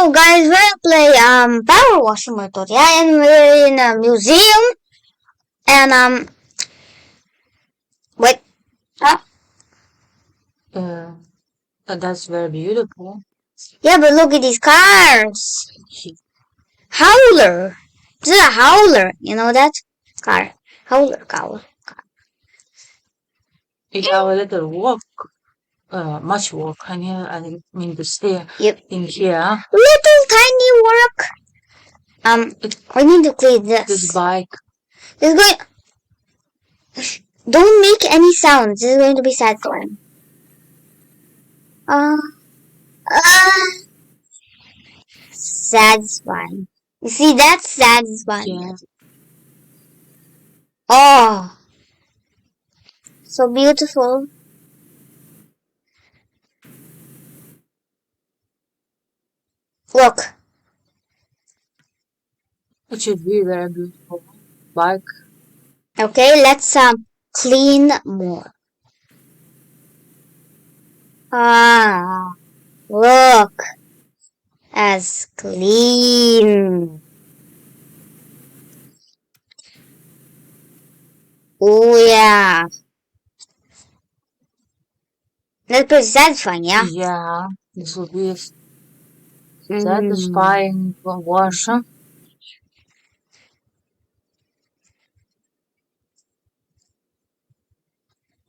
So guys, we're gonna play power wash simulator, yeah, and we're in a museum and wait, huh? That's very beautiful. Yeah, but look at these cars. Howler. This is a howler, you know that? Car. Howler car. It have a little work, much work. I mean to stay Yep. in here. Little tiny work. We need to clean This this. bike. This is going. Don't make any sounds. This is going to be satisfying. Satisfying. You see, that's satisfying. Yeah. Oh, so beautiful. Look. It should be very beautiful bike. Okay, let's clean more. Ah, look. As clean. Oh yeah. That's pretty satisfying, yeah? Yeah. This will be Mm. satisfying wash. Huh?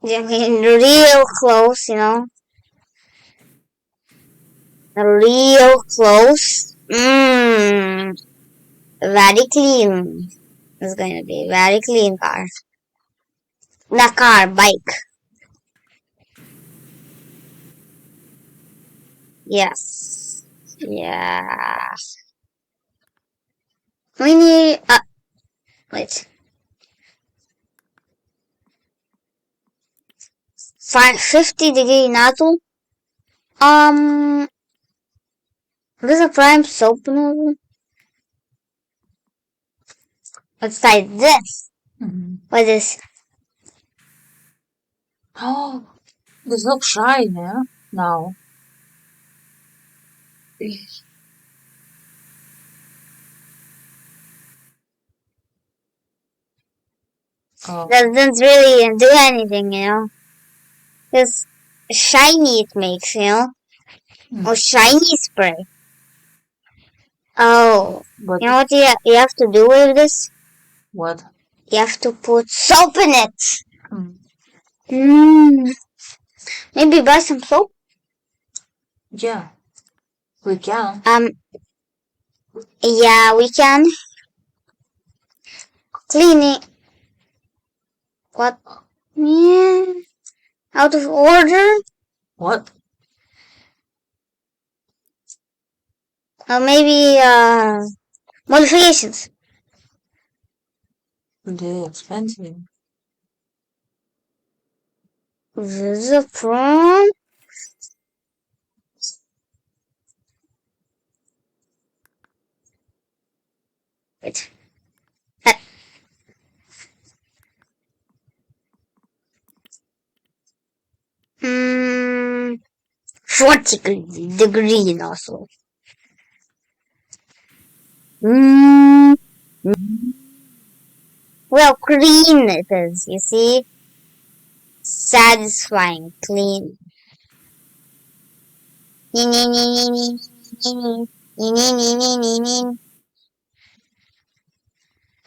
Yeah, real close, you know? Real close. Mmm. Very clean. It's going to be very clean car. Not car, bike. Yes. Yeah. We need, wait. 50-degree nozzle. There's a prime soap nozzle. Let's try this. What is? Oh, this looks shiny now. Oh. Doesn't really do anything, you know. Just shiny it makes, you know. Or shiny spray. Oh, But you know what you have to do with this? what? You have to put soap in it. Maybe buy some soap. Yeah, we can. Yeah, we can. Clean it. What? Yeah. Out of order? What? Or maybe, modifications. They're expensive. This is a prawn. Wait. Hmm. 40-degree nozzle. Well, clean it is, you see? Satisfying, clean.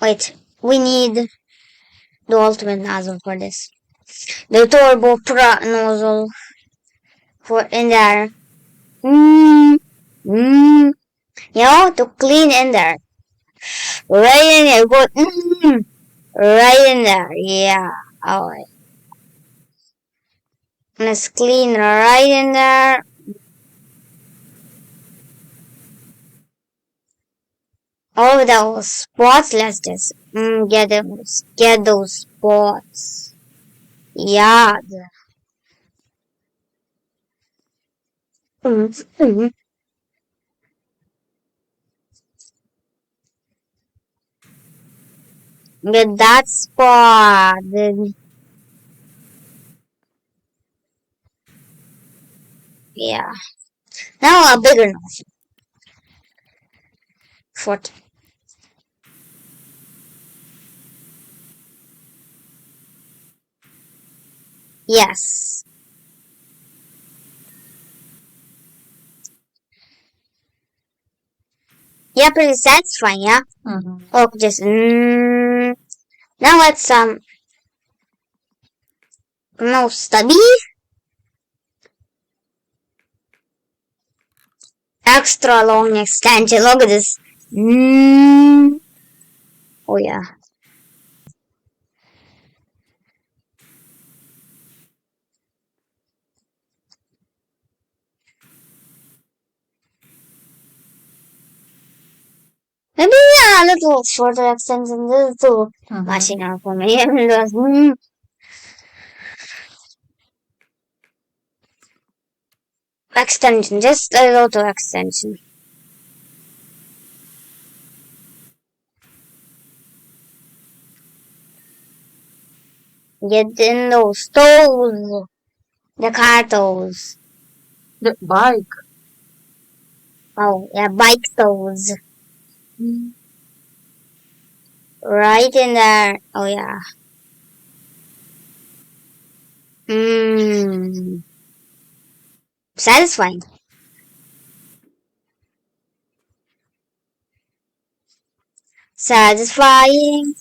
Wait, we need the ultimate nozzle for this. The turbo pro nozzle for in there. You know, to clean in there. Right in there. Go, right in there. Yeah. Alright. Let's clean right in there. All of those spots, let's just get those spots. Yeah. Get that spot. Yeah. Now a bigger nozzle. Foot. Yes. Yeah, pretty satisfying, yeah? Mm-hmm. Oh, just, now let's, no, stubby? Extra long extension. Look at this. Oh, yeah. Maybe yeah, a little shorter extension. This is too much Mm-hmm. enough for me. Extension, just a little extension. Get in those toes. The car toes. The bike. Oh, yeah, bike toes. Right in there. Oh, yeah. Mmm. Satisfying. Satisfying.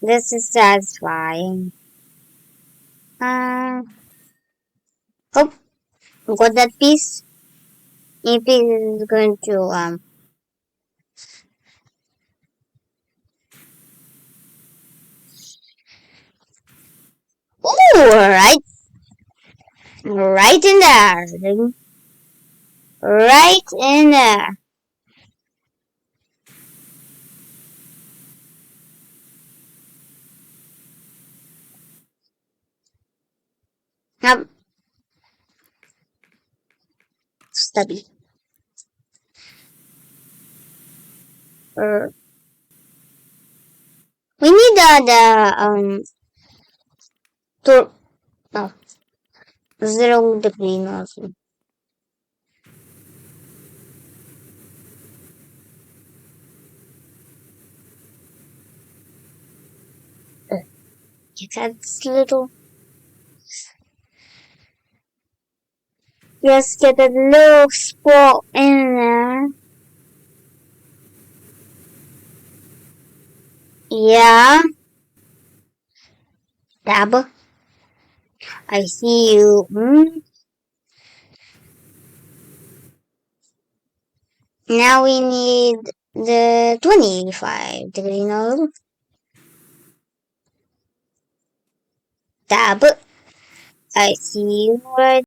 This is satisfying. Uh, oh, got that piece. EP is going to, ooh, right in there. Right in there. Now, stubby. Uh, we need to, oh, 0 degree nozzle. That's little. Just get a little spot in there. Yeah. Dab. I see you. Now we need the 25 degree nozzle. Dab. I see you right.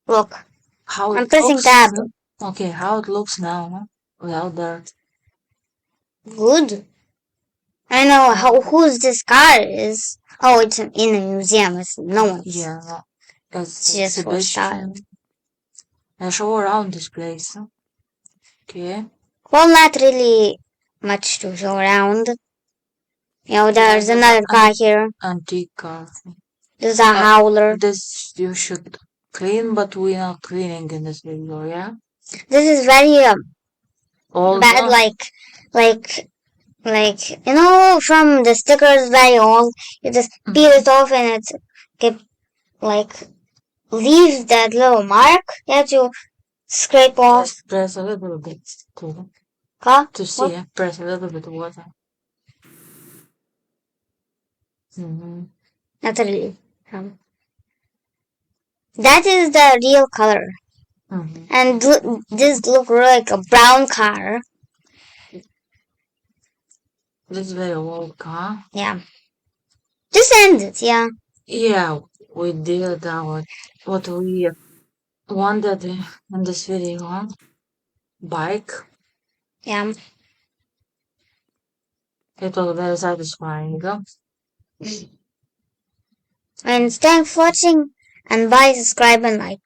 Look, How I'm it pressing looks? tab. Okay, how it looks now, huh? Without that. Good. I know whose this car is. Oh, it's in a museum. It's no one's. Yeah, it's It's just for style. exhibition. And show around this place. Huh? Okay. Well, not really much to show around. You know, Yeah, there's another car here. antique car. There's a howler. This you should clean, but we're not cleaning in this video, yeah? This is very All bad, done. like you know, from the stickers very old. You just peel it off and it's get like leaves that little mark. You have to scrape off. Just press a little bit to Huh? to see. Press a little bit of water. Mm-hmm. Not really. That is the real color. Mm-hmm. And this look like a brown car. This is very old car. Yeah. Just end it, yeah. Yeah, we did what we wanted in this video. Bike. Yeah. It was very satisfying. And thanks for watching and bye, subscribe and like.